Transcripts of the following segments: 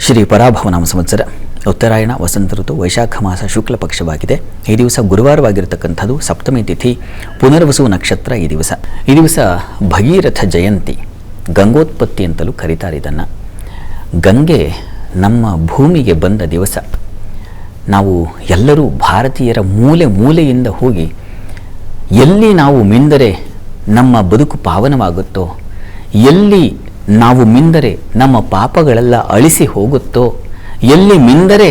ಶ್ರೀ ಪರಾಭವನಾಮ ಸಂವತ್ಸರ ಉತ್ತರಾಯಣ ವಸಂತ ಋತು ವೈಶಾಖ ಮಾಸ ಶುಕ್ಲ ಪಕ್ಷವಾಗಿದೆ. ಈ ದಿವಸ ಗುರುವಾರವಾಗಿರತಕ್ಕಂಥದ್ದು, ಸಪ್ತಮಿ ತಿಥಿ, ಪುನರ್ವಸು ನಕ್ಷತ್ರ. ಈ ದಿವಸ ಭಗೀರಥ ಜಯಂತಿ, ಗಂಗೋತ್ಪತ್ತಿ ಅಂತಲೂ ಕರೀತಾರೆ ಇದನ್ನು. ಗಂಗೆ ನಮ್ಮ ಭೂಮಿಗೆ ಬಂದ ದಿವಸ. ನಾವು ಎಲ್ಲರೂ ಭಾರತೀಯರ ಮೂಲೆ ಮೂಲೆಯಿಂದ ಹೋಗಿ ಎಲ್ಲಿ ನಾವು ಮಿಂದರೆ ನಮ್ಮ ಬದುಕು ಪಾವನವಾಗುತ್ತೋ, ಎಲ್ಲಿ ನಾವು ಮಿಂದರೆ ನಮ್ಮ ಪಾಪಗಳೆಲ್ಲ ಅಳಿಸಿ ಹೋಗುತ್ತೋ, ಎಲ್ಲಿ ಮಿಂದರೆ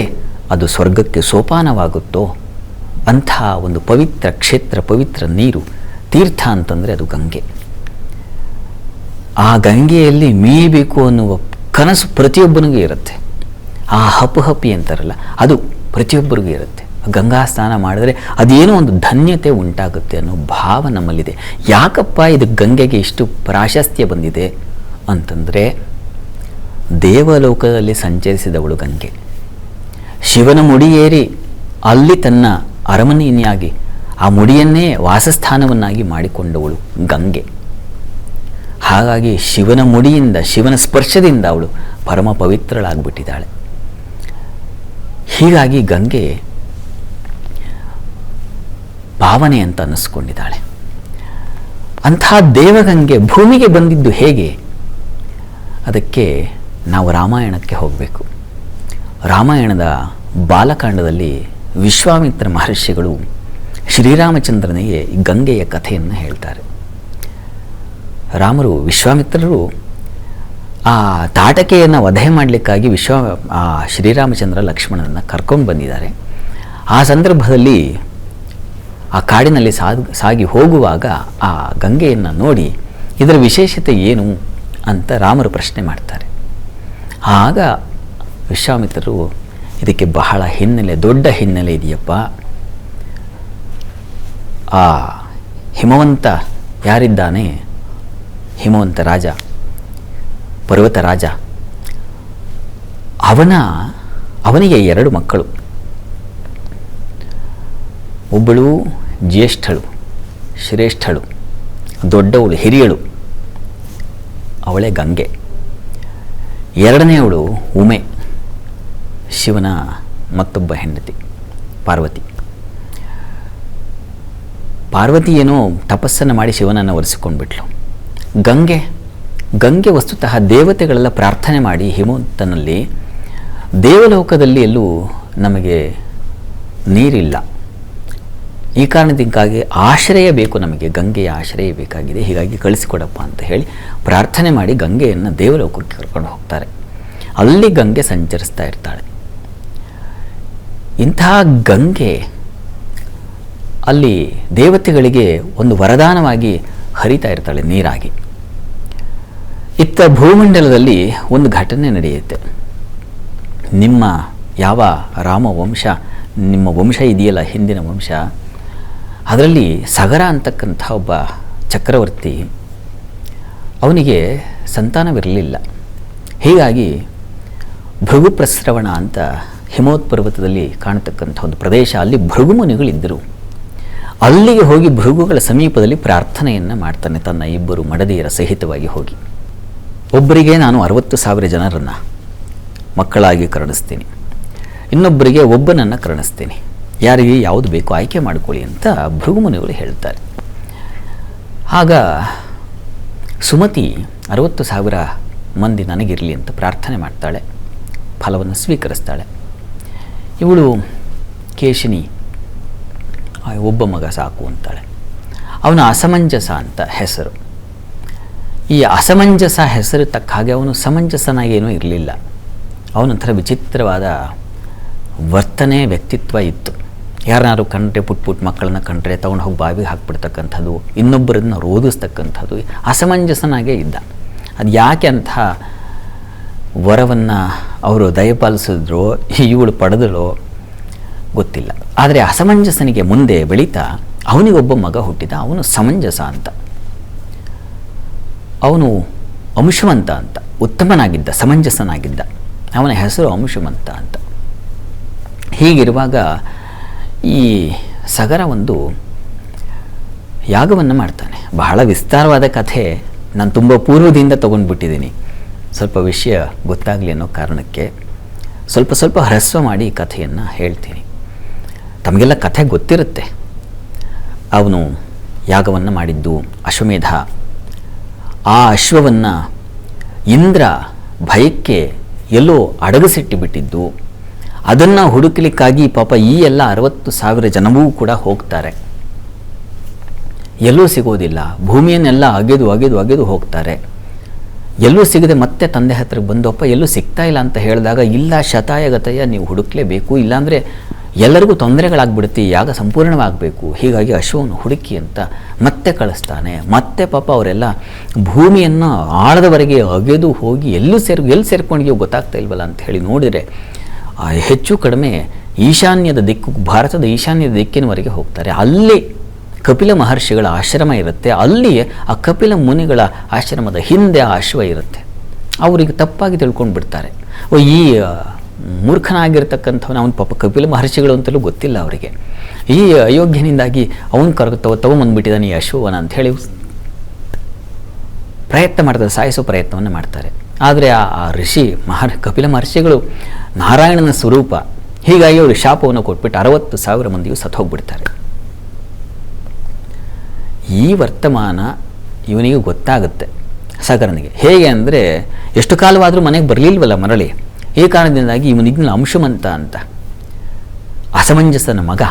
ಅದು ಸ್ವರ್ಗಕ್ಕೆ ಸೋಪಾನವಾಗುತ್ತೋ ಅಂಥ ಒಂದು ಪವಿತ್ರ ಕ್ಷೇತ್ರ, ಪವಿತ್ರ ನೀರು, ತೀರ್ಥ ಅಂತಂದರೆ ಅದು ಗಂಗೆ. ಆ ಗಂಗೆಯಲ್ಲಿ ಮೀಯಬೇಕು ಅನ್ನುವ ಕನಸು ಪ್ರತಿಯೊಬ್ಬನಿಗೂ ಇರುತ್ತೆ. ಆ ಹಪ್ಪಿ ಅಂತಾರಲ್ಲ, ಅದು ಪ್ರತಿಯೊಬ್ಬರಿಗೂ ಇರುತ್ತೆ. ಗಂಗಾ ಸ್ನಾನ ಮಾಡಿದ್ರೆ ಅದೇನೋ ಒಂದು ಧನ್ಯತೆ ಉಂಟಾಗುತ್ತೆ ಅನ್ನೋ ಭಾವ ನಮ್ಮಲ್ಲಿದೆ. ಯಾಕಪ್ಪ ಇದು ಗಂಗೆಗೆ ಇಷ್ಟು ಪ್ರಾಶಸ್ತ್ಯ ಬಂದಿದೆ ಅಂತಂದರೆ, ದೇವಲೋಕದಲ್ಲಿ ಸಂಚರಿಸಿದವಳು ಗಂಗೆ. ಶಿವನ ಮುಡಿಯೇರಿ ಅಲ್ಲಿ ತನ್ನ ಅರಮನೆಯನ್ನಾಗಿ ಆ ಮುಡಿಯನ್ನೇ ವಾಸಸ್ಥಾನವನ್ನಾಗಿ ಮಾಡಿಕೊಂಡವಳು ಗಂಗೆ. ಹಾಗಾಗಿ ಶಿವನ ಮುಡಿಯಿಂದ, ಶಿವನ ಸ್ಪರ್ಶದಿಂದ ಅವಳು ಪರಮ ಪವಿತ್ರಳಾಗ್ಬಿಟ್ಟಿದ್ದಾಳೆ. ಹೀಗಾಗಿ ಗಂಗೆ ಪಾವನೆ ಅಂತ ಅನ್ನಿಸ್ಕೊಂಡಿದ್ದಾಳೆ. ಅಂಥ ದೇವಗಂಗೆ ಭೂಮಿಗೆ ಬಂದಿದ್ದು ಹೇಗೆ? ಅದಕ್ಕೆ ನಾವು ರಾಮಾಯಣಕ್ಕೆ ಹೋಗಬೇಕು. ರಾಮಾಯಣದ ಬಾಲಕಾಂಡದಲ್ಲಿ ವಿಶ್ವಾಮಿತ್ರ ಮಹರ್ಷಿಗಳು ಶ್ರೀರಾಮಚಂದ್ರನಿಗೆ ಗಂಗೆಯ ಕಥೆಯನ್ನು ಹೇಳ್ತಾರೆ. ವಿಶ್ವಾಮಿತ್ರರು ಆ ತಾಟಕೆಯನ್ನು ವಧೆ ಮಾಡಲಿಕ್ಕಾಗಿ ಶ್ರೀರಾಮಚಂದ್ರ ಲಕ್ಷ್ಮಣನನ್ನು ಕರ್ಕೊಂಡು ಬಂದಿದ್ದಾರೆ. ಆ ಸಂದರ್ಭದಲ್ಲಿ ಆ ಕಾಡಿನಲ್ಲಿ ಸಾಗಿ ಹೋಗುವಾಗ ಆ ಗಂಗೆಯನ್ನು ನೋಡಿ ಇದರ ವಿಶೇಷತೆ ಏನು ಅಂತ ರಾಮರು ಪ್ರಶ್ನೆ ಮಾಡ್ತಾರೆ. ಆಗ ವಿಶ್ವಾಮಿತ್ರರು, ಇದಕ್ಕೆ ಬಹಳ ಹಿನ್ನೆಲೆ, ದೊಡ್ಡ ಹಿನ್ನೆಲೆ ಇದೆಯಪ್ಪ. ಆ ಹಿಮವಂತ ಯಾರಿದ್ದಾನೆ, ಹಿಮವಂತ ರಾಜ, ಪರ್ವತ ರಾಜ, ಅವನಿಗೆ 2 ಮಕ್ಕಳು. ಒಬ್ಬಳು ಜ್ಯೇಷ್ಠಳು, ಶ್ರೇಷ್ಠಳು, ದೊಡ್ಡವಳು, ಹಿರಿಯಳು, ಅವಳೇ ಗಂಗೆ. 2ನೇವಳು ಉಮೆ, ಶಿವನ ಮತ್ತೊಬ್ಬ ಹೆಂಡತಿ ಪಾರ್ವತಿ ಏನೋ ತಪಸ್ಸನ್ನು ಮಾಡಿ ಶಿವನನ್ನು ಒರೆಸಿಕೊಂಡ್ಬಿಟ್ಲು. ಗಂಗೆ ವಸ್ತುತಃ ದೇವತೆಗಳೆಲ್ಲ ಪ್ರಾರ್ಥನೆ ಮಾಡಿ ಹಿಮವಂತನಲ್ಲಿ, ದೇವಲೋಕದಲ್ಲಿ ಎಲ್ಲೂ ನಮಗೆ ನೀರಿಲ್ಲ, ಈ ಕಾರಣದಿಂದಾಗಿ ಆಶ್ರಯ ಬೇಕು, ನಮಗೆ ಗಂಗೆಯ ಆಶ್ರಯ ಬೇಕಾಗಿದೆ, ಹೀಗಾಗಿ ಕಳಿಸಿಕೊಡಪ್ಪ ಅಂತ ಹೇಳಿ ಪ್ರಾರ್ಥನೆ ಮಾಡಿ ಗಂಗೆಯನ್ನು ದೇವಲೋಕಕ್ಕೆ ಕರ್ಕೊಂಡು ಹೋಗ್ತಾರೆ. ಅಲ್ಲಿ ಗಂಗೆ ಸಂಚರಿಸ್ತಾ ಇರ್ತಾಳೆ. ಇಂತಹ ಗಂಗೆ ಅಲ್ಲಿ ದೇವತೆಗಳಿಗೆ ಒಂದು ವರದಾನವಾಗಿ ಹರಿತಾ ಇರ್ತಾಳೆ, ನೀರಾಗಿ. ಇತ್ತ ಭೂಮಂಡಲದಲ್ಲಿ ಒಂದು ಘಟನೆ ನಡೆಯುತ್ತೆ. ನಿಮ್ಮ ಯಾವ ರಾಮವಂಶ, ನಿಮ್ಮ ವಂಶ ಇದೆಯಲ್ಲ, ಹಿಂದಿನ ವಂಶ, ಅದರಲ್ಲಿ ಸಗರ ಅಂತಕ್ಕಂಥ ಒಬ್ಬ ಚಕ್ರವರ್ತಿ, ಅವನಿಗೆ ಸಂತಾನವಿರಲಿಲ್ಲ. ಹೀಗಾಗಿ ಭೃಗುಪ್ರಸ್ರವಣ ಅಂತ ಹಿಮೋತ್ಪರ್ವತದಲ್ಲಿ ಕಾಣತಕ್ಕಂಥ ಒಂದು ಪ್ರದೇಶ, ಅಲ್ಲಿ ಭೃಗುಮುನಿಗಳಿದ್ದರು. ಅಲ್ಲಿಗೆ ಹೋಗಿ ಭೃಗುಗಳ ಸಮೀಪದಲ್ಲಿ ಪ್ರಾರ್ಥನೆಯನ್ನು ಮಾಡ್ತಾನೆ, ತನ್ನ 2 ಮಡದಿಯರ ಸಹಿತವಾಗಿ ಹೋಗಿ. ಒಬ್ಬರಿಗೆ ನಾನು 60,000 ಜನರನ್ನು ಮಕ್ಕಳಾಗಿ ಕರುಣಿಸ್ತೀನಿ, ಇನ್ನೊಬ್ಬರಿಗೆ ಒಬ್ಬನನ್ನು ಕರುಣಿಸ್ತೀನಿ, ಯಾರಿಗೆ ಯಾವುದು ಬೇಕೋ ಆಯ್ಕೆ ಮಾಡಿಕೊಳ್ಳಿ ಅಂತ ಭೃಗುಮುನಿಗಳು ಹೇಳ್ತಾರೆ. ಆಗ ಸುಮತಿ 60,000 ಮಂದಿ ನನಗಿರಲಿ ಅಂತ ಪ್ರಾರ್ಥನೆ ಮಾಡ್ತಾಳೆ, ಫಲವನ್ನು ಸ್ವೀಕರಿಸ್ತಾಳೆ. ಇವಳು ಕೇಶಿನಿ, ಒಬ್ಬ ಮಗ ಸಾಕು ಅಂತಾಳೆ. ಅವನ ಅಸಮಂಜಸ ಅಂತ ಹೆಸರು. ಈ ಅಸಮಂಜಸ ಹೆಸರು ತಕ್ಕ ಹಾಗೆ ಅವನು ಸಮಂಜಸನಾಗೇನೂ ಇರಲಿಲ್ಲ. ಅವನೊಂಥರ ವಿಚಿತ್ರವಾದ ವರ್ತನೆ, ವ್ಯಕ್ತಿತ್ವ ಇತ್ತು. ಯಾರನ್ನಾರು ಕಂಡ್ರೆ, ಪುಟ್ ಮಕ್ಕಳನ್ನ ಕಂಡ್ರೆ ತೊಗೊಂಡು ಹೋಗಿ ಬಾವಿಗೆ ಹಾಕ್ಬಿಡ್ತಕ್ಕಂಥದ್ದು, ಇನ್ನೊಬ್ಬರನ್ನ ರೋಧಿಸ್ತಕ್ಕಂಥದ್ದು, ಅಸಮಂಜಸನಾಗೇ ಇದ್ದ. ಅದು ಯಾಕೆ ಅಂಥ ವರವನ್ನು ಅವರು ದಯಪಾಲಿಸಿದ್ರೋ ಇವಳು ಪಡೆದಳೋ ಗೊತ್ತಿಲ್ಲ. ಆದರೆ ಅಸಮಂಜಸನಿಗೆ ಮುಂದೆ ಬೆಳೀತಾ ಅವನಿಗೊಬ್ಬ ಮಗ ಹುಟ್ಟಿದ. ಅವನು ಸಮಂಜಸ ಅಂತ, ಅವನು ಅಂಶುಮಂತ ಅಂತ, ಉತ್ತಮನಾಗಿದ್ದ, ಸಮಂಜಸನಾಗಿದ್ದ. ಅವನ ಹೆಸರು ಅಂಶುಮಂತ ಅಂತ. ಹೀಗಿರುವಾಗ ಈ ಸಗರ ಒಂದು ಯಾಗವನ್ನು ಮಾಡ್ತಾನೆ. ಬಹಳ ವಿಸ್ತಾರವಾದ ಕಥೆ, ನಾನು ತುಂಬ ಪೂರ್ವದಿಂದ ತೊಗೊಂಡ್ಬಿಟ್ಟಿದ್ದೀನಿ, ಸ್ವಲ್ಪ ವಿಷಯ ಗೊತ್ತಾಗಲಿ ಅನ್ನೋ ಕಾರಣಕ್ಕೆ. ಸ್ವಲ್ಪ ಸ್ವಲ್ಪ ಹ್ರಸ್ವ ಮಾಡಿ ಕಥೆಯನ್ನು ಹೇಳ್ತೀನಿ. ತಮಗೆಲ್ಲ ಕಥೆ ಗೊತ್ತಿರುತ್ತೆ. ಅವನು ಯಾಗವನ್ನು ಮಾಡಿದ್ದು ಅಶ್ವಮೇಧ. ಆ ಅಶ್ವವನ್ನು ಇಂದ್ರ ಭಯಕ್ಕೆ ಎಲ್ಲೋ ಅಡಗಿಸಿಟ್ಟು ಅದನ್ನು ಹುಡುಕಲಿಕ್ಕಾಗಿ ಪಾಪ ಈ ಎಲ್ಲ 60,000 ಜನವೂ ಕೂಡ ಹೋಗ್ತಾರೆ. ಎಲ್ಲೂ ಸಿಗೋದಿಲ್ಲ. ಭೂಮಿಯನ್ನೆಲ್ಲ ಅಗೆದು ಹೋಗ್ತಾರೆ. ಎಲ್ಲೂ ಸಿಗದೆ ಮತ್ತೆ ತಂದೆ ಹತ್ರ ಬಂದಪ್ಪ ಎಲ್ಲೂ ಸಿಗ್ತಾ ಇಲ್ಲ ಅಂತ ಹೇಳಿದಾಗ, ಇಲ್ಲ ಶತಾಯಗತಾಯ ನೀವು ಹುಡುಕ್ಲೇಬೇಕು, ಇಲ್ಲಾಂದರೆ ಎಲ್ಲರಿಗೂ ತೊಂದರೆಗಳಾಗ್ಬಿಡುತ್ತೆ, ಯಾಗ ಸಂಪೂರ್ಣವಾಗಬೇಕು, ಹೀಗಾಗಿ ಅಶ್ವವನ್ನು ಹುಡುಕಿ ಅಂತ ಮತ್ತೆ ಕಳಿಸ್ತಾನೆ. ಮತ್ತೆ ಪಾಪ ಅವರೆಲ್ಲ ಭೂಮಿಯನ್ನು ಆಳದವರೆಗೆ ಅಗೆದು ಹೋಗಿ ಎಲ್ಲಿ ಸೇರ್ಕೊಂಡಿಯೋ ಗೊತ್ತಾಗ್ತಾ ಇಲ್ವಲ್ಲ ಅಂತ ಹೇಳಿ ನೋಡಿದರೆ ಹೆಚ್ಚು ಕಡಿಮೆ ಈಶಾನ್ಯದ ದಿಕ್ಕು, ಭಾರತದ ಈಶಾನ್ಯದ ದಿಕ್ಕಿನವರೆಗೆ ಹೋಗ್ತಾರೆ. ಅಲ್ಲಿ ಕಪಿಲ ಮಹರ್ಷಿಗಳ ಆಶ್ರಮ ಇರುತ್ತೆ. ಅಲ್ಲಿಯೇ ಆ ಕಪಿಲ ಮುನಿಗಳ ಆಶ್ರಮದ ಹಿಂದೆ ಆ ಅಶ್ವ ಇರುತ್ತೆ. ಅವರಿಗೆ ತಪ್ಪಾಗಿ ತಿಳ್ಕೊಂಡು ಬಿಡ್ತಾರೆ. ಈ ಮೂರ್ಖನಾಗಿರ್ತಕ್ಕಂಥವನು ಅವನ ಪಾಪ ಕಪಿಲ ಮಹರ್ಷಿಗಳು ಅಂತಲೂ ಗೊತ್ತಿಲ್ಲ ಅವರಿಗೆ. ಈ ಅಯೋಗ್ಯನಿಂದಾಗಿ ಅವನು ತಗೊಂಬಂದ್ಬಿಟ್ಟಿದ್ದಾನೆ ಈ ಅಶ್ವವನ ಅಂಥೇಳಿ ಪ್ರಯತ್ನ ಮಾಡ್ತಾರೆ, ಸಾಯಿಸೋ ಪ್ರಯತ್ನವನ್ನು ಮಾಡ್ತಾರೆ. ಆದರೆ ಆ ಋಷಿ ಕಪಿಲ ಮಹರ್ಷಿಗಳು ನಾರಾಯಣನ ಸ್ವರೂಪ. ಹೀಗಾಗಿ ಅವರು ಶಾಪವನ್ನು ಕೊಟ್ಬಿಟ್ಟು 60,000 ಮಂದಿಯು ಸತ್ತು ಹೋಗ್ಬಿಡ್ತಾರೆ. ಈ ವರ್ತಮಾನ ಇವನಿಗೆ ಗೊತ್ತಾಗುತ್ತೆ ಸಗರನಿಗೆ. ಹೇಗೆ ಅಂದರೆ, ಎಷ್ಟು ಕಾಲವಾದರೂ ಮನೆಗೆ ಬರಲಿಲ್ವಲ್ಲ ಮರಳಿ. ಈ ಕಾರಣದಿಂದಾಗಿ ಇವನಿಗಿನ ಅಂಶುಮಂತ ಅಂತ ಅಸಮಂಜಸನ ಮಗ,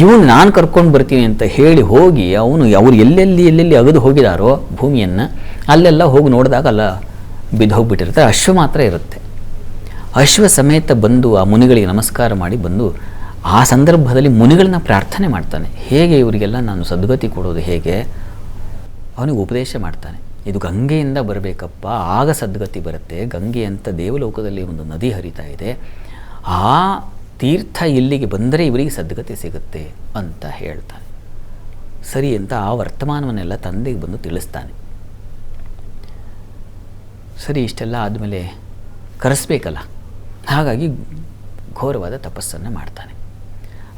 ಇವನು ನಾನು ಕರ್ಕೊಂಡು ಬರ್ತೀನಿ ಅಂತ ಹೇಳಿ ಹೋಗಿ ಅವರು ಎಲ್ಲೆಲ್ಲಿ ಅಗದು ಹೋಗಿದಾರೋ ಭೂಮಿಯನ್ನು ಅಲ್ಲೆಲ್ಲ ಹೋಗಿ ನೋಡಿದಾಗ ಅಲ್ಲ ಬಿದ್ದು ಹೋಗ್ಬಿಟ್ಟಿರ್ತಾರೆ. ಅಶ್ವ ಮಾತ್ರ ಇರುತ್ತೆ. ಅಶ್ವ ಸಮೇತ ಬಂದು ಆ ಮುನಿಗಳಿಗೆ ನಮಸ್ಕಾರ ಮಾಡಿ ಬಂದು ಆ ಸಂದರ್ಭದಲ್ಲಿ ಮುನಿಗಳನ್ನ ಪ್ರಾರ್ಥನೆ ಮಾಡ್ತಾನೆ. ಹೇಗೆ ಇವರಿಗೆಲ್ಲ ನಾನು ಸದ್ಗತಿ ಕೊಡೋದು ಹೇಗೆ, ಅವನಿಗೆ ಉಪದೇಶ ಮಾಡ್ತಾನೆ. ಇದು ಗಂಗೆಯಿಂದ ಬರಬೇಕಪ್ಪ, ಆಗ ಸದ್ಗತಿ ಬರುತ್ತೆ. ಗಂಗೆ ಅಂತ ದೇವಲೋಕದಲ್ಲಿ ಒಂದು ನದಿ ಹರಿತಾ ಇದೆ, ಆ ತೀರ್ಥ ಇಲ್ಲಿಗೆ ಬಂದರೆ ಇವರಿಗೆ ಸದ್ಗತಿ ಸಿಗುತ್ತೆ ಅಂತ ಹೇಳ್ತಾನೆ. ಸರಿ ಅಂತ ಆ ವರ್ತಮಾನವನ್ನೆಲ್ಲ ತಂದೆಗೆ ಬಂದು ತಿಳಿಸ್ತಾನೆ. ಸರಿ, ಇಷ್ಟೆಲ್ಲ ಆದಮೇಲೆ ಕರೆಸ್ಬೇಕಲ್ಲ, ಹಾಗಾಗಿ ಘೋರವಾದ ತಪಸ್ಸನ್ನು ಮಾಡ್ತಾನೆ.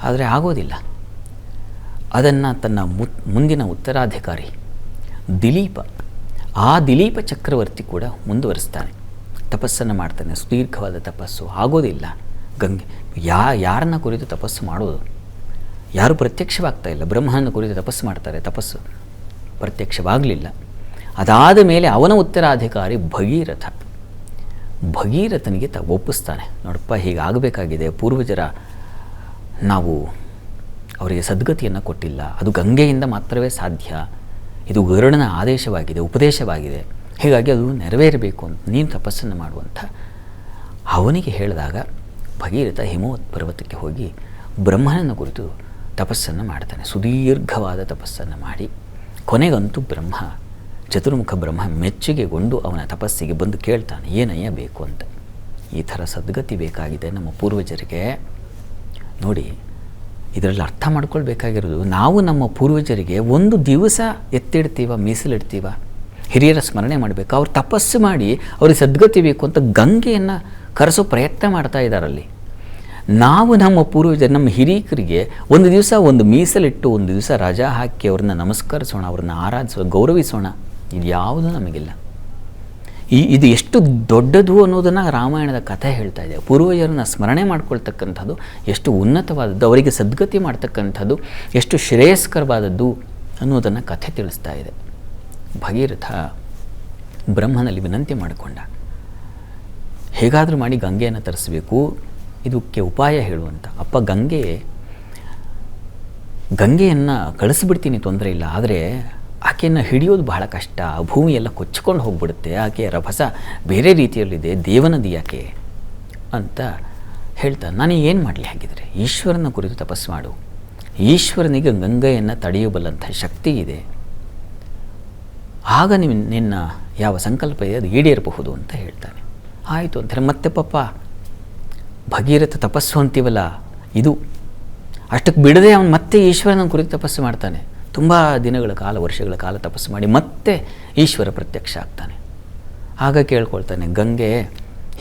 ಆದರೆ ಆಗೋದಿಲ್ಲ. ಅದನ್ನು ತನ್ನ ಮುಂದಿನ ಉತ್ತರಾಧಿಕಾರಿ ದಿಲೀಪ, ಆ ದಿಲೀಪ ಚಕ್ರವರ್ತಿ ಕೂಡ ಮುಂದುವರಿಸ್ತಾನೆ. ತಪಸ್ಸನ್ನು ಮಾಡ್ತಾನೆ, ಸುದೀರ್ಘವಾದ ತಪಸ್ಸು. ಆಗೋದಿಲ್ಲ. ಗಂಗೆ ಯಾರನ್ನ ಕುರಿತು ತಪಸ್ಸು ಮಾಡೋದು? ಯಾರು ಪ್ರತ್ಯಕ್ಷವಾಗ್ತಾ ಇಲ್ಲ. ಬ್ರಹ್ಮನ ಕುರಿತು ತಪಸ್ಸು ಮಾಡ್ತಾರೆ, ತಪಸ್ಸು ಪ್ರತ್ಯಕ್ಷವಾಗಲಿಲ್ಲ. ಅದಾದ ಮೇಲೆ ಅವನ ಉತ್ತರಾಧಿಕಾರಿ ಭಗೀರಥನಿಗೆ ಒಪ್ಪಿಸ್ತಾನೆ. ನೋಡಪ್ಪ, ಹೀಗಾಗಬೇಕಾಗಿದೆ, ಪೂರ್ವಜರ ನಾವು ಅವರಿಗೆ ಸದ್ಗತಿಯನ್ನು ಕೊಟ್ಟಿಲ್ಲ, ಅದು ಗಂಗೆಯಿಂದ ಮಾತ್ರವೇ ಸಾಧ್ಯ, ಇದು ಗರುಡನ ಆದೇಶವಾಗಿದೆ, ಉಪದೇಶವಾಗಿದೆ, ಹೀಗಾಗಿ ಅದು ನೆರವೇರಬೇಕು ಅಂತ ನೀನು ತಪಸ್ಸನ್ನು ಮಾಡುವಂಥ ಅವನಿಗೆ ಹೇಳಿದಾಗ ಭಗೀರಥ ಹಿಮವತ್ ಪರ್ವತಕ್ಕೆ ಹೋಗಿ ಬ್ರಹ್ಮನನ್ನು ಕುರಿತು ತಪಸ್ಸನ್ನು ಮಾಡ್ತಾನೆ. ಸುದೀರ್ಘವಾದ ತಪಸ್ಸನ್ನು ಮಾಡಿ ಕೊನೆಗಂತೂ ಚತುರ್ಮುಖ ಬ್ರಹ್ಮ ಮೆಚ್ಚುಗೆಗೊಂಡು ಅವನ ತಪಸ್ಸಿಗೆ ಬಂದು ಕೇಳ್ತಾನೆ, ಏನಯ್ಯ ಬೇಕು ಅಂತ. ಈ ಥರ ಸದ್ಗತಿ ಬೇಕಾಗಿದೆ ನಮ್ಮ ಪೂರ್ವಜರಿಗೆ. ನೋಡಿ, ಇದರಲ್ಲಿ ಅರ್ಥ ಮಾಡ್ಕೊಳ್ಬೇಕಾಗಿರೋದು, ನಾವು ನಮ್ಮ ಪೂರ್ವಜರಿಗೆ ಒಂದು ದಿವಸ ಎತ್ತಿಡ್ತೀವ, ಮೀಸಲಿಡ್ತೀವ, ಹಿರಿಯರ ಸ್ಮರಣೆ ಮಾಡಬೇಕು. ಅವ್ರು ತಪಸ್ಸು ಮಾಡಿ ಅವ್ರಿಗೆ ಸದ್ಗತಿ ಬೇಕು ಅಂತ ಗಂಗೆಯನ್ನು ಕರೆಸೋ ಪ್ರಯತ್ನ ಮಾಡ್ತಾ ಇದ್ದಾರಲ್ಲಿ. ನಾವು ನಮ್ಮ ಪೂರ್ವಜರು, ನಮ್ಮ ಹಿರಿಯರಿಗೆ ಒಂದು ದಿವಸ ಒಂದು ಮೀಸಲಿಟ್ಟು, ಒಂದು ದಿವಸ ರಜಾ ಹಾಕಿ ಅವ್ರನ್ನ ನಮಸ್ಕರಿಸೋಣ, ಅವ್ರನ್ನ ಆರಾಧಿಸೋಣ, ಗೌರವಿಸೋಣ, ಇದು ಯಾವುದೂ ನಮಗಿಲ್ಲ. ಇದು ಎಷ್ಟು ದೊಡ್ಡದು ಅನ್ನೋದನ್ನು ರಾಮಾಯಣದ ಕಥೆ ಹೇಳ್ತಾ ಇದೆ. ಪೂರ್ವಜರನ್ನ ಸ್ಮರಣೆ ಮಾಡ್ಕೊಳ್ತಕ್ಕಂಥದ್ದು ಎಷ್ಟು ಉನ್ನತವಾದದ್ದು, ಅವರಿಗೆ ಸದ್ಗತಿ ಮಾಡ್ತಕ್ಕಂಥದ್ದು ಎಷ್ಟು ಶ್ರೇಯಸ್ಕರವಾದದ್ದು ಅನ್ನೋದನ್ನು ಕಥೆ ತಿಳಿಸ್ತಾ ಇದೆ. ಭಗೀರಥ ಬ್ರಹ್ಮನಲ್ಲಿ ವಿನಂತಿ ಮಾಡಿಕೊಂಡ, ಹೇಗಾದರೂ ಮಾಡಿ ಗಂಗೆಯನ್ನು ತರಿಸಬೇಕು, ಇದಕ್ಕೆ ಉಪಾಯ ಹೇಳುವಂತ. ಅಪ್ಪ, ಗಂಗೆಯನ್ನು ಕಳಿಸ್ಬಿಡ್ತೀನಿ, ತೊಂದರೆ ಇಲ್ಲ, ಆದರೆ ಆಕೆಯನ್ನು ಹಿಡಿಯೋದು ಬಹಳ ಕಷ್ಟ, ಭೂಮಿಯೆಲ್ಲ ಕೊಚ್ಚಿಕೊಂಡು ಹೋಗ್ಬಿಡುತ್ತೆ, ಆಕೆಯ ರಭಸ ಬೇರೆ ರೀತಿಯಲ್ಲಿದೆ, ದೇವನದಿ ಯಾಕೆ ಅಂತ ಹೇಳ್ತಾನೆ. ನಾನು ಏನು ಮಾಡಲಿ ಹಾಗಿದ್ರೆ? ಈಶ್ವರನ ಕುರಿತು ತಪಸ್ಸು ಮಾಡು, ಈಶ್ವರನಿಗೆ ಗಂಗೆಯನ್ನು ತಡೆಯಬಲ್ಲಂಥ ಶಕ್ತಿ ಇದೆ, ಆಗ ನಿನ್ನ ಯಾವ ಸಂಕಲ್ಪ ಇದೆ ಅದು ಈಡೇರಬಹುದು ಅಂತ ಹೇಳ್ತಾನೆ. ಆಯಿತು ಅಂತಾರೆ. ಮತ್ತೆ ಪಾಪ ಭಗೀರಥ ತಪಸ್ಸು ಅಂತೀವಲ್ಲ, ಇದು ಅಷ್ಟಕ್ಕೆ ಬಿಡದೆ ಅವನು ಮತ್ತೆ ಈಶ್ವರನ ಕುರಿತು ತಪಸ್ಸು ಮಾಡ್ತಾನೆ. ತುಂಬ ದಿನಗಳ ಕಾಲ, ವರ್ಷಗಳ ಕಾಲ ತಪಸ್ಸು ಮಾಡಿ ಮತ್ತೆ ಈಶ್ವರ ಪ್ರತ್ಯಕ್ಷ ಆಗ್ತಾನೆ. ಆಗ ಕೇಳ್ಕೊಳ್ತಾನೆ, ಗಂಗೆ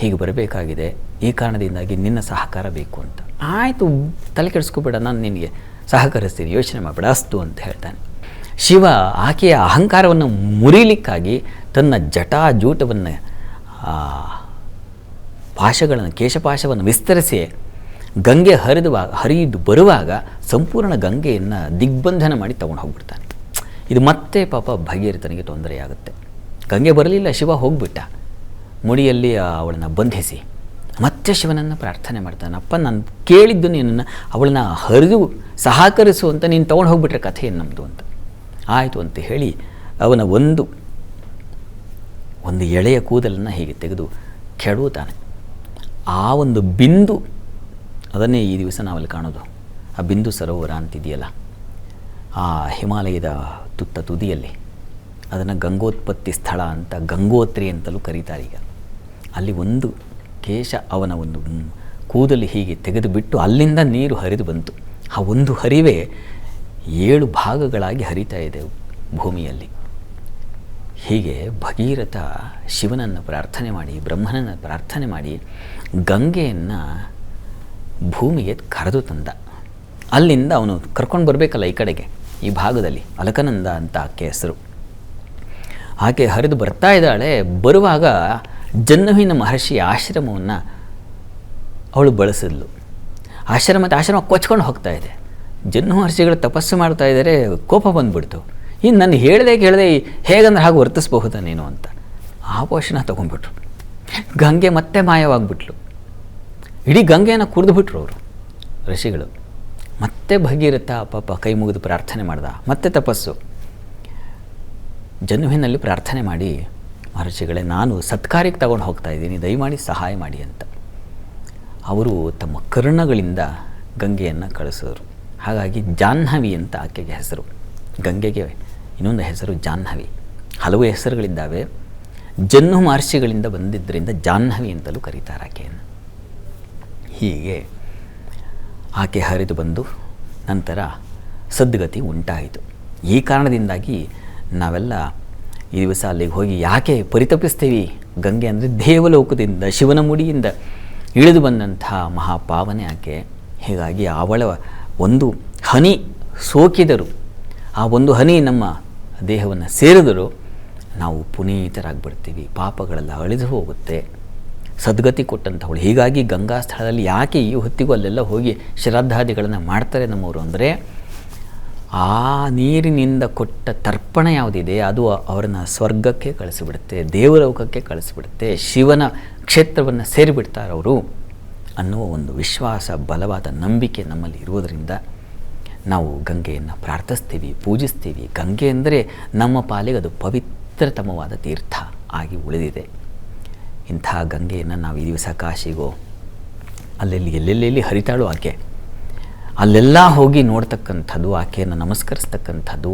ಹೀಗೆ ಬರಬೇಕಾಗಿದೆ, ಈ ಕಾರಣದಿಂದಾಗಿ ನಿನ್ನ ಸಹಕಾರ ಬೇಕು ಅಂತ. ಆಯಿತು, ತಲೆ ಕೆಡಿಸ್ಕೊಬೇಡ, ನಾನು ನಿನಗೆ ಸಹಕರಿಸ್ತೀನಿ, ಯೋಚನೆ ಮಾಡಬೇಡ, ಅಸ್ತು ಅಂತ ಹೇಳ್ತಾನೆ. ಶಿವ ಆಕೆಯ ಅಹಂಕಾರವನ್ನು ಮುರಿಲಿಕ್ಕಾಗಿ ತನ್ನ ಜಟಾಜೂಟವನ್ನು ಪಾಶಗಳನ್ನು ಕೇಶಪಾಶವನ್ನು ವಿಸ್ತರಿಸಿ ಗಂಗೆ ಹರಿದು ಬರುವಾಗ ಸಂಪೂರ್ಣ ಗಂಗೆಯನ್ನು ದಿಗ್ಬಂಧನ ಮಾಡಿ ತಗೊಂಡು ಹೋಗ್ಬಿಡ್ತಾನೆ. ಇದು ಮತ್ತೆ ಪಾಪ ಭಗೀರಥನಿಗೆ ತೊಂದರೆಯಾಗುತ್ತೆ. ಗಂಗೆ ಬರಲಿಲ್ಲ, ಶಿವ ಹೋಗ್ಬಿಟ್ಟ. ಮುಡಿಯಲ್ಲಿ ಅವಳನ್ನು ಬಂಧಿಸಿ ಮತ್ತೆ ಶಿವನನ್ನು ಪ್ರಾರ್ಥನೆ ಮಾಡ್ತಾನೆ. ಅಪ್ಪ, ನಾನು ಕೇಳಿದ್ದು ನೀನನ್ನು ಅವಳನ್ನ ಹರಿದು ಸಹಕರಿಸು ಅಂತ ನೀನು ತೊಗೊಂಡು ಹೋಗ್ಬಿಟ್ರೆ ಕಥೆ ಏನು ನಮ್ಮದು ಅಂತ. ಆಯಿತು ಅಂತ ಹೇಳಿ ಅವನ ಒಂದು ಎಳೆಯ ಕೂದಲನ್ನು ಹೀಗೆ ತೆಗೆದು ಕೆಡುತ್ತಾನೆ. ಆ ಒಂದು ಬಿಂದು, ಅದನ್ನೇ ಈ ದಿವಸ ನಾವಲ್ಲಿ ಕಾಣೋದು. ಆ ಬಿಂದು ಸರೋವರ ಅಂತಿದೆಯಲ್ಲ, ಆ ಹಿಮಾಲಯದ ತುದಿಯಲ್ಲಿ, ಅದನ್ನು ಗಂಗೋತ್ಪತ್ತಿ ಸ್ಥಳ ಅಂತ, ಗಂಗೋತ್ರಿ ಅಂತಲೂ ಕರೀತಾರೆ. ಈಗ ಅಲ್ಲಿ ಒಂದು ಕೇಶ ಅವನ ಒಂದು ಕೂದಲು ಹೀಗೆ ತೆಗೆದು ಬಿಟ್ಟು ಅಲ್ಲಿಂದ ನೀರು ಹರಿದು ಬಂತು. ಆ ಒಂದು ಹರಿವೇ 7 ಭಾಗಗಳಾಗಿ ಹರಿತಾ ಇದೆ ಭೂಮಿಯಲ್ಲಿ. ಹೀಗೆ ಭಗೀರಥ ಶಿವನನ್ನು ಪ್ರಾರ್ಥನೆ ಮಾಡಿ, ಬ್ರಹ್ಮನನ್ನು ಪ್ರಾರ್ಥನೆ ಮಾಡಿ ಗಂಗೆಯನ್ನು ಭೂಮಿಗೆ ಕರೆದು ತಂದ. ಅಲ್ಲಿಂದ ಅವನು ಕರ್ಕೊಂಡು ಬರಬೇಕಲ್ಲ ಈ ಕಡೆಗೆ, ಈ ಭಾಗದಲ್ಲಿ ಅಲಕನಂದ ಅಂತ ಆಕೆ ಹೆಸರು. ಆಕೆ ಹರಿದು ಬರ್ತಾ ಇದ್ದಾಳೆ. ಬರುವಾಗ ಜಹ್ನವಿ ಮಹರ್ಷಿಯ ಆಶ್ರಮವನ್ನು ಅವಳು ಬಳಸಿದ್ಲು. ಆಶ್ರಮ ಕೊಚ್ಕೊಂಡು ಹೋಗ್ತಾ ಇದೆ. ಜಹ್ನವಿ ಮಹರ್ಷಿಗಳು ತಪಸ್ಸು ಮಾಡ್ತಾ ಇದ್ದಾರೆ. ಕೋಪ ಬಂದುಬಿಡ್ತು. ಇನ್ನು ನಾನು ಕೇಳದೆ ಹೇಗಂದ್ರೆ ಹಾಗೆ ವರ್ತಿಸಬಹುದಾ ನೀನು ಅಂತ ಆ ಪೋಷಣ ತೊಗೊಂಡ್ಬಿಟ್ರು. ಗಂಗೆ ಮತ್ತೆ ಮಾಯವಾಗಿಬಿಟ್ಲು. ಇಡೀ ಗಂಗೆಯನ್ನು ಕುಡಿದುಬಿಟ್ರು ಅವರು ಋಷಿಗಳು. ಮತ್ತೆ ಭಗೀರಥ ಪಾಪ ಕೈ ಮುಗಿದು ಪ್ರಾರ್ಥನೆ ಮಾಡ್ದ. ಮತ್ತೆ ತಪಸ್ಸು. ಜಹ್ನವಿನಲ್ಲಿ ಪ್ರಾರ್ಥನೆ ಮಾಡಿ, ಮಹರ್ಷಿಗಳೇ, ನಾನು ಸತ್ಕಾರ್ಯಕ್ಕೆ ತಗೊಂಡು ಹೋಗ್ತಾ ಇದ್ದೀನಿ, ದಯಮಾಡಿ ಸಹಾಯ ಮಾಡಿ ಅಂತ. ಅವರು ತಮ್ಮ ಕರ್ಣಗಳಿಂದ ಗಂಗೆಯನ್ನು ಕಳಿಸಿದರು. ಹಾಗಾಗಿ ಜಾಹ್ನವಿ ಅಂತ ಆಕೆಗೆ ಹೆಸರು. ಗಂಗೆಗೆ ಇನ್ನೊಂದು ಹೆಸರು ಜಾಹ್ನವಿ. ಹಲವು ಹೆಸರುಗಳಿದ್ದಾವೆ. ಜಹ್ನವಿ ಮಹರ್ಷಿಗಳಿಂದ ಬಂದಿದ್ದರಿಂದ ಜಾಹ್ನವಿ ಅಂತಲೂ ಕರೀತಾರೆ ಆಕೆಯನ್ನು. ಹೀಗೆ ಆಕೆ ಹರಿದು ಬಂದು ನಂತರ ಸದ್ಗತಿ ಉಂಟಾಯಿತು. ಈ ಕಾರಣದಿಂದಾಗಿ ನಾವೆಲ್ಲ ಈ ದಿವಸ ಅಲ್ಲಿಗೆ ಹೋಗಿ ಯಾಕೆ ಪರಿತಪಿಸ್ತೀವಿ? ಗಂಗೆ ಅಂದರೆ ದೇವಲೋಕದಿಂದ, ಶಿವನ ಮುಡಿಯಿಂದ ಇಳಿದು ಬಂದಂತಹ ಮಹಾಪಾವನೆ ಆಕೆ. ಹೀಗಾಗಿ ಅವಳ ಒಂದು ಹನಿ ಸೋಕಿದರು, ಆ ಒಂದು ಹನಿ ನಮ್ಮ ದೇಹವನ್ನು ಸೇರಿದರೂ ನಾವು ಪುನೀತರಾಗ್ಬಿಡ್ತೀವಿ, ಪಾಪಗಳೆಲ್ಲ ಅಳಿದು ಹೋಗುತ್ತೆ. ಸದ್ಗತಿ ಕೊಟ್ಟಂಥವಳು. ಹೀಗಾಗಿ ಗಂಗಾ ಸ್ಥಳದಲ್ಲಿ ಯಾಕೆ ಈ ಹೊತ್ತಿಗೂ ಅಲ್ಲೆಲ್ಲ ಹೋಗಿ ಶ್ರಾದ್ದಾದಿಗಳನ್ನು ಮಾಡ್ತಾರೆ ನಮ್ಮವರು ಅಂದರೆ, ಆ ನೀರಿನಿಂದ ಕೊಟ್ಟ ತರ್ಪಣ ಯಾವುದಿದೆ ಅದು ಅವರನ್ನು ಸ್ವರ್ಗಕ್ಕೆ ಕಳಿಸಿಬಿಡುತ್ತೆ, ದೇವಲೋಕಕ್ಕೆ ಕಳಿಸಿಬಿಡುತ್ತೆ, ಶಿವನ ಕ್ಷೇತ್ರವನ್ನು ಸೇರಿಬಿಡ್ತಾರವರು ಅನ್ನುವ ಒಂದು ವಿಶ್ವಾಸ, ಬಲವಾದ ನಂಬಿಕೆ ನಮ್ಮಲ್ಲಿ ಇರುವುದರಿಂದ ನಾವು ಗಂಗೆಯನ್ನು ಪ್ರಾರ್ಥಿಸ್ತೀವಿ, ಪೂಜಿಸ್ತೀವಿ. ಗಂಗೆ ಅಂದರೆ ನಮ್ಮ ಪಾಲಿಗೆ ಅದು ಪವಿತ್ರತಮವಾದ ತೀರ್ಥ ಆಗಿ ಉಳಿದಿದೆ. ಇಂಥ ಗಂಗೆಯನ್ನು ನಾವು ಈ ದಿವಸ ಕಾಶಿಗೋ ಎಲ್ಲೆಲ್ಲಿ ಹರಿತಾಳು ಆಕೆ, ಅಲ್ಲೆಲ್ಲ ಹೋಗಿ ನೋಡ್ತಕ್ಕಂಥದ್ದು, ಆಕೆಯನ್ನು ನಮಸ್ಕರಿಸ್ತಕ್ಕಂಥದ್ದು,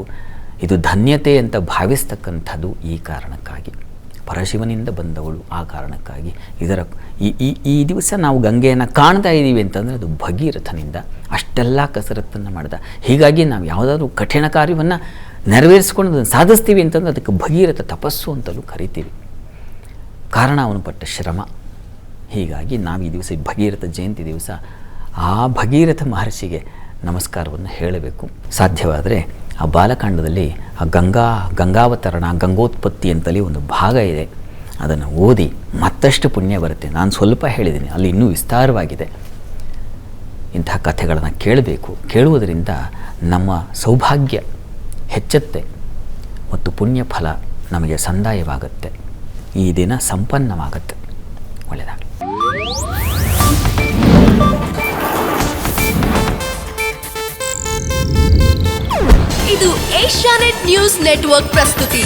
ಇದು ಧನ್ಯತೆ ಅಂತ ಭಾವಿಸ್ತಕ್ಕಂಥದ್ದು ಈ ಕಾರಣಕ್ಕಾಗಿ. ಪರಶಿವನಿಂದ ಬಂದವಳು ಆ ಕಾರಣಕ್ಕಾಗಿ. ಈ ದಿವಸ ನಾವು ಗಂಗೆಯನ್ನು ಕಾಣ್ತಾ ಇದ್ದೀವಿ ಅಂತಂದರೆ ಅದು ಭಗೀರಥನಿಂದ ಅಷ್ಟೆಲ್ಲ ಕಸರತ್ತನ್ನು ಮಾಡಿದ. ಹೀಗಾಗಿ ನಾವು ಯಾವುದಾದ್ರೂ ಕಠಿಣ ಕಾರ್ಯವನ್ನು ನೆರವೇರಿಸ್ಕೊಂಡು ಅದನ್ನು ಸಾಧಿಸ್ತೀವಿ ಅಂತಂದರೆ ಅದಕ್ಕೆ ಭಗೀರಥ ತಪಸ್ಸು ಅಂತಲೂ ಕರಿತೀವಿ. ಕಾರಣ ಅವನು ಪಟ್ಟ ಶ್ರಮ. ಹೀಗಾಗಿ ನಾವು ಈ ದಿವಸ ಭಗೀರಥ ಜಯಂತಿ ದಿವಸ ಆ ಭಗೀರಥ ಮಹರ್ಷಿಗೆ ನಮಸ್ಕಾರವನ್ನು ಹೇಳಬೇಕು. ಸಾಧ್ಯವಾದರೆ ಆ ಬಾಲಕಾಂಡದಲ್ಲಿ ಆ ಗಂಗಾವತರಣ, ಗಂಗೋತ್ಪತ್ತಿ ಅಂತಲೇ ಒಂದು ಭಾಗ ಇದೆ. ಅದನ್ನು ಓದಿ ಮತ್ತಷ್ಟು ಪುಣ್ಯ ಬರುತ್ತೆ. ನಾನು ಸ್ವಲ್ಪ ಹೇಳಿದ್ದೀನಿ, ಅಲ್ಲಿ ಇನ್ನೂ ವಿಸ್ತಾರವಾಗಿದೆ. ಇಂತಹ ಕಥೆಗಳನ್ನು ಕೇಳುವುದರಿಂದ ನಮ್ಮ ಸೌಭಾಗ್ಯ ಹೆಚ್ಚುತ್ತೆ ಮತ್ತು ಪುಣ್ಯ ಫಲ ನಮಗೆ ಸಂದಾಯವಾಗುತ್ತೆ. ಈ ದಿನ ಸಂಪನ್ನವಾಗುತ್ತೆ. ಒಳ್ಳೆಯದಾಗಲಿ. ಇದು ಏಷ್ಯಾನೆಟ್ ನ್ಯೂಸ್ ನೆಟ್ವರ್ಕ್ ಪ್ರಸ್ತುತಿ.